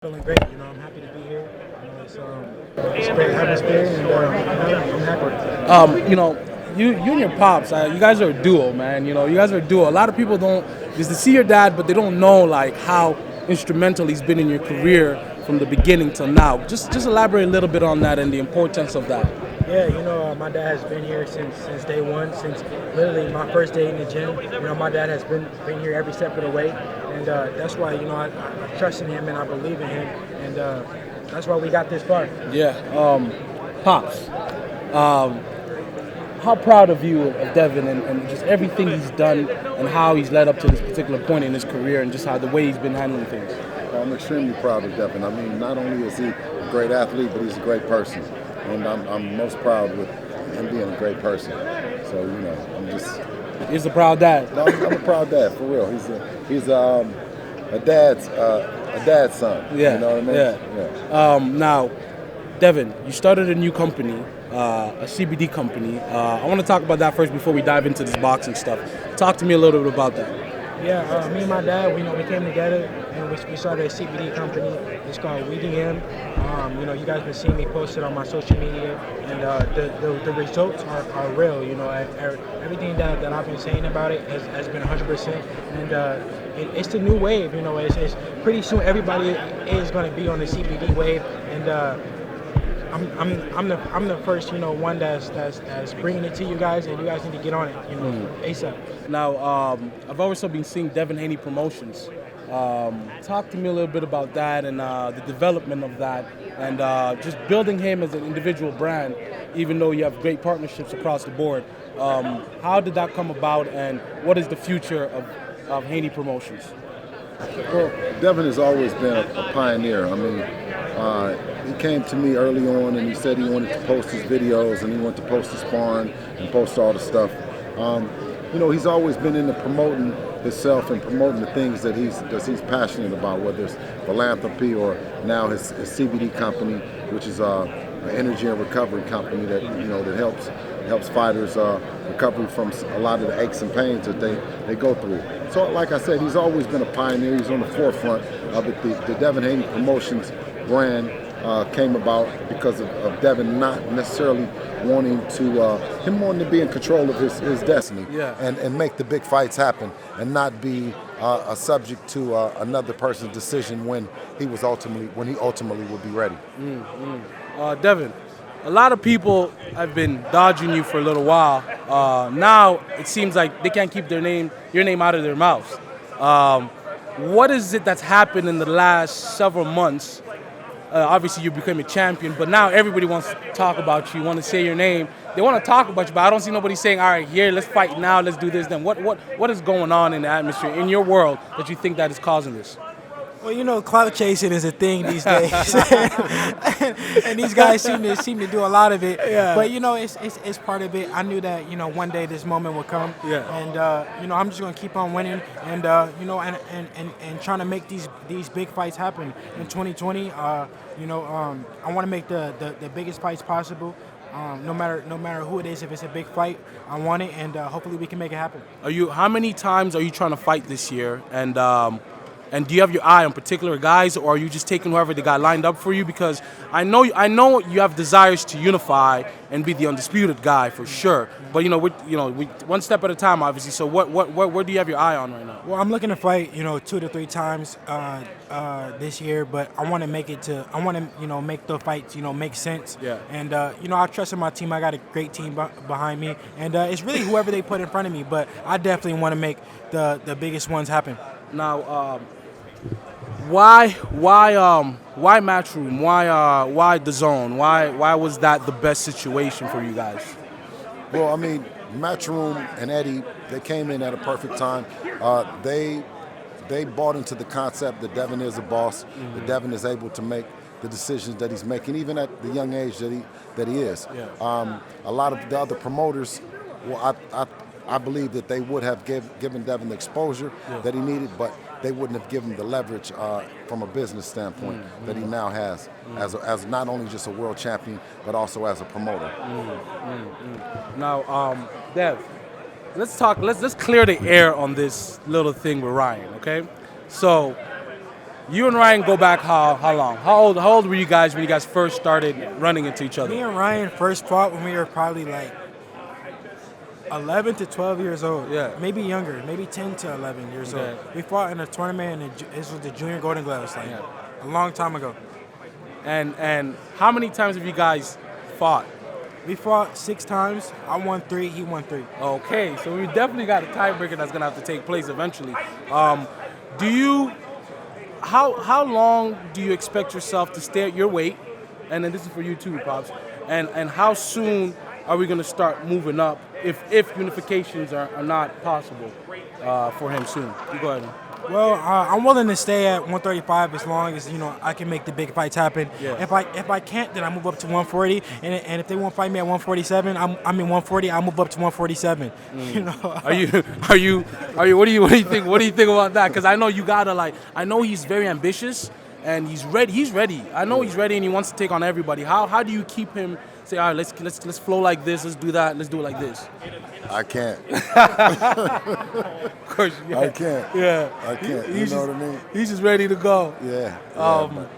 Feeling great. I'm happy to be here. It's a great atmosphere, and I'm happy. You and your pops, you guys are a duo, man. You guys are a duo. A lot of people don't just to see your dad, but they don't know like how instrumental he's been in your career from the beginning till now. Just elaborate a little bit on that and the importance of that. Yeah, my dad has been here since day one, since literally my first day in the gym. My dad has been here every step of the way, and that's why I trust in him and I believe in him, and that's why we got this far. Yeah, pops. How proud of you of Devin and just everything he's done and how he's led up to this particular point in his career and just how the way he's been handling things. I'm extremely proud of Devin. I mean, not only is he a great athlete, but he's a great person. And I'm most proud with him being a great person. So, I'm just... He's a proud dad. No, I'm a proud dad, for real. He's a dad's son. Yeah, you know what I mean? yeah. Now, Devin, you started a new company, a CBD company. I want to talk about that first before we dive into this boxing stuff. Talk to me a little bit about that. Yeah, me and my dad, we came together and we started a CBD company. It's called WeDM. You guys been seeing me posted on my social media, and the results are real. Everything that I've been saying about it has been 100%, and it's the new wave. It's pretty soon everybody is going to be on the CBD wave, and I'm the first one that's bringing it to you guys, and you guys need to get on it ASAP. Now, I've also been seeing Devin Haney promotions. Talk to me a little bit about that and the development of that, and just building him as an individual brand, even though you have great partnerships across the board. How did that come about, and what is the future of Haney Promotions? Well, Devin has always been a pioneer. I mean, he came to me early on and he said he wanted to post his videos and he wanted to post his sparring and post all the stuff. He's always been into promoting himself and promoting the things that he's passionate about, whether it's philanthropy or now his CBD company, which is an energy and recovery company that that helps fighters recover from a lot of the aches and pains that they go through. So, like I said, he's always been a pioneer. He's on the forefront of it. The Devin Haney Promotions brand came about because of Devin not necessarily wanting to be in control of his destiny, yeah, and make the big fights happen and not be a subject to another person's decision when he ultimately would be ready. Devin, a lot of people have been dodging you for a little while. Now it seems like they can't keep your name out of their mouths. What is it that's happened in the last several months? Obviously, you became a champion, but now everybody wants to talk about you, want to say your name. They want to talk about you, but I don't see nobody saying, all right, here, let's fight now, let's do this then. What is going on in the atmosphere, in your world, that you think that is causing this? Well, clout chasing is a thing these days, and these guys seem to do a lot of it. Yeah. But it's part of it. I knew that one day this moment would come. Yeah. And I'm just gonna keep on winning, and and trying to make these big fights happen in 2020. I want to make the biggest fights possible. No matter who it is, if it's a big fight, I want it, and hopefully we can make it happen. How many times are you trying to fight this year? And do you have your eye on particular guys, or are you just taking whoever they got lined up for you? Because I know you have desires to unify and be the undisputed guy for sure. But we one step at a time, obviously. So where do you have your eye on right now? Well, I'm looking to fight 2 to 3 times this year, but I want to make make the fights make sense. Yeah. And I trust in my team. I got a great team behind me, and it's really whoever they put in front of me. But I definitely want to make the biggest ones happen. Now, why Matchroom? Why the Zone? Why was that the best situation for you guys? Well, I mean, Matchroom and Eddie, they came in at a perfect time. They bought into the concept that Devin is a boss, that Devin is able to make the decisions that he's making, even at the young age that he is. Yeah. A lot of the other promoters, well, I believe that they would have given Devin the exposure that he needed, but they wouldn't have given him the leverage from a business standpoint that he now has as not only just a world champion, but also as a promoter. Now, Dev, let's clear the air on this little thing with Ryan, okay? So You and Ryan go back how long? How old were you guys when you guys first started running into each other? Me and Ryan first fought when we were probably like 11 to 12 years old. Yeah. Maybe younger, maybe 10 to 11 years old. Okay. We fought in a tournament, and this was the Junior Golden Gloves, like a long time ago. And how many times have you guys fought? We fought 6 times. I won 3, he won 3. Okay, so we definitely got a tiebreaker that's gonna have to take place eventually. How long do you expect yourself to stay at your weight? And then this is for you too, Pops. And how soon are we gonna start moving up if unifications are not possible for him soon? You go ahead. Well, I'm willing to stay at 135 as long as I can make the big fights happen. Yeah. If I can't, then I move up to 140. And if they won't fight me at 147, I'm in 140. I move up to 147. You know. Are you? What do you think? What do you think about that? Because I know you gotta I know he's very ambitious and he's ready. He's ready. I know he's ready and he wants to take on everybody. How do you keep him? Say, all right, let's flow like this. Let's do that. Let's do it like this. I can't. Of course, yeah. I can't. Yeah. I can't. You He's know just, what I mean? He's just ready to go. Yeah. But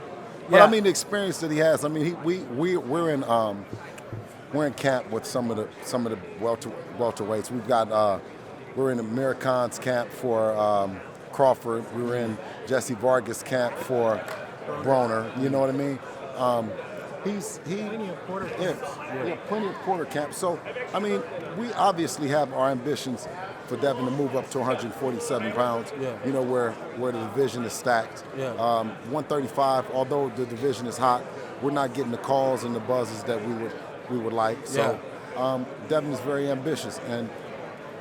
yeah. I mean, the experience that he has. I mean, we're in camp with some of the welterweights. We've got we're in Amir Khan's camp for Crawford. We were in Jesse Vargas' camp for Broner. You know what I mean? Plenty of quarter camps. Yeah, plenty of quarter camps. So, I mean, we obviously have our ambitions for Devin to move up to 147 pounds. Yeah. You know where the division is stacked. Yeah. 135. Although the division is hot, we're not getting the calls and the buzzes that we would like. So, Devin is very ambitious, and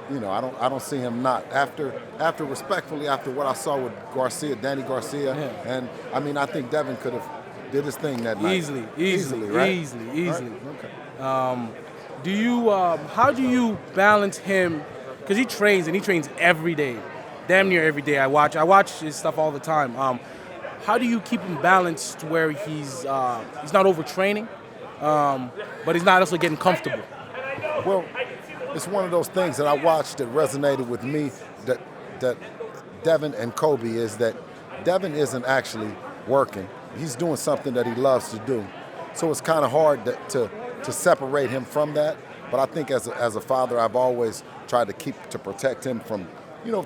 I don't see him not. After what I saw with Danny Garcia, and I mean, I think Devin could have did his thing that night. Easily, right? Easily. Right? Okay. Do you? How do you balance him? Because he trains every day, damn near every day. I watch his stuff all the time. How do you keep him balanced where he's not overtraining, but he's not also getting comfortable? Well, it's one of those things that I watched that resonated with me. That Devin and Kobe is that Devin isn't actually working. He's doing something that he loves to do. So it's kind of hard to separate him from that. But I think as a father, I've always tried to protect him from,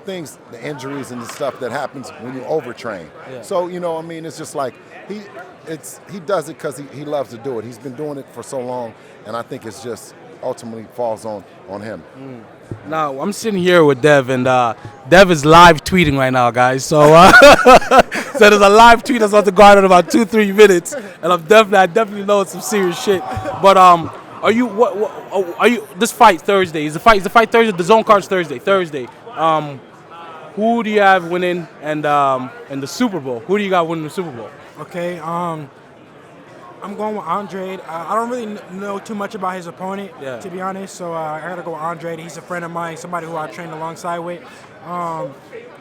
things, the injuries and the stuff that happens when you overtrain. Yeah. So, I mean, it's just like he does it because he loves to do it. He's been doing it for so long, and I think it's just ultimately falls on him. Now, I'm sitting here with Dev, and Dev is live tweeting right now, guys. So, so there's a live tweet that's about to go out in about 2-3 minutes, and I definitely know it's some serious shit. But are you this fight Thursday? Is the fight Thursday? The zone card's Thursday. Who do you have winning and the Super Bowl? Who do you got winning the Super Bowl? Okay. I'm going with Andre. I don't really know too much about his opponent, to be honest. So I gotta go with Andre. He's a friend of mine, somebody who I trained alongside with. What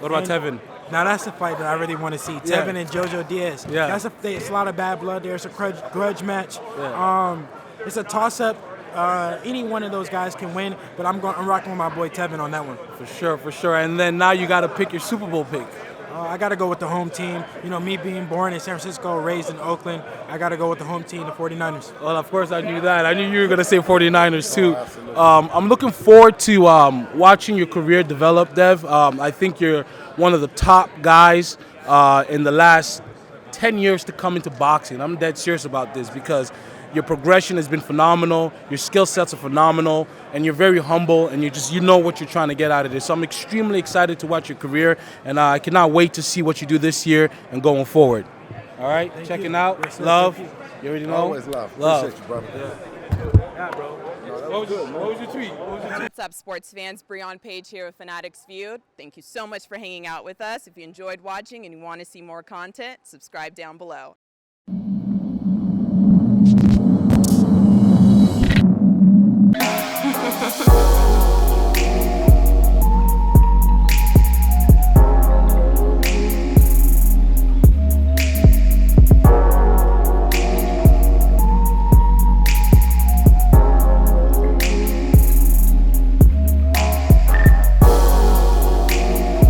about Tevin? Now that's the fight that I really want to see. Tevin and Jojo Diaz. Yeah. It's a lot of bad blood there. It's a grudge match. Yeah. It's a toss-up. Any one of those guys can win, but I'm rocking with my boy Tevin on that one. For sure. And then now you got to pick your Super Bowl pick. I got to go with the home team. Me being born in San Francisco, raised in Oakland, I got to go with the home team, the 49ers. Well, of course I knew that. I knew you were going to say 49ers too. I'm looking forward to watching your career develop, Dev. I think you're one of the top guys in the last 10 years to come into boxing. I'm dead serious about this because your progression has been phenomenal, your skill sets are phenomenal, and you're very humble, and you know what you're trying to get out of this. So I'm extremely excited to watch your career, and I cannot wait to see what you do this year and going forward. All right, checking out. Yes, sir. Love. You. You already know? Always love. Appreciate you, brother. Yeah, bro. What was your tweet? What's up, sports fans? Breon Page here with Fanatics Viewed. Thank you so much for hanging out with us. If you enjoyed watching and you want to see more content, subscribe down below.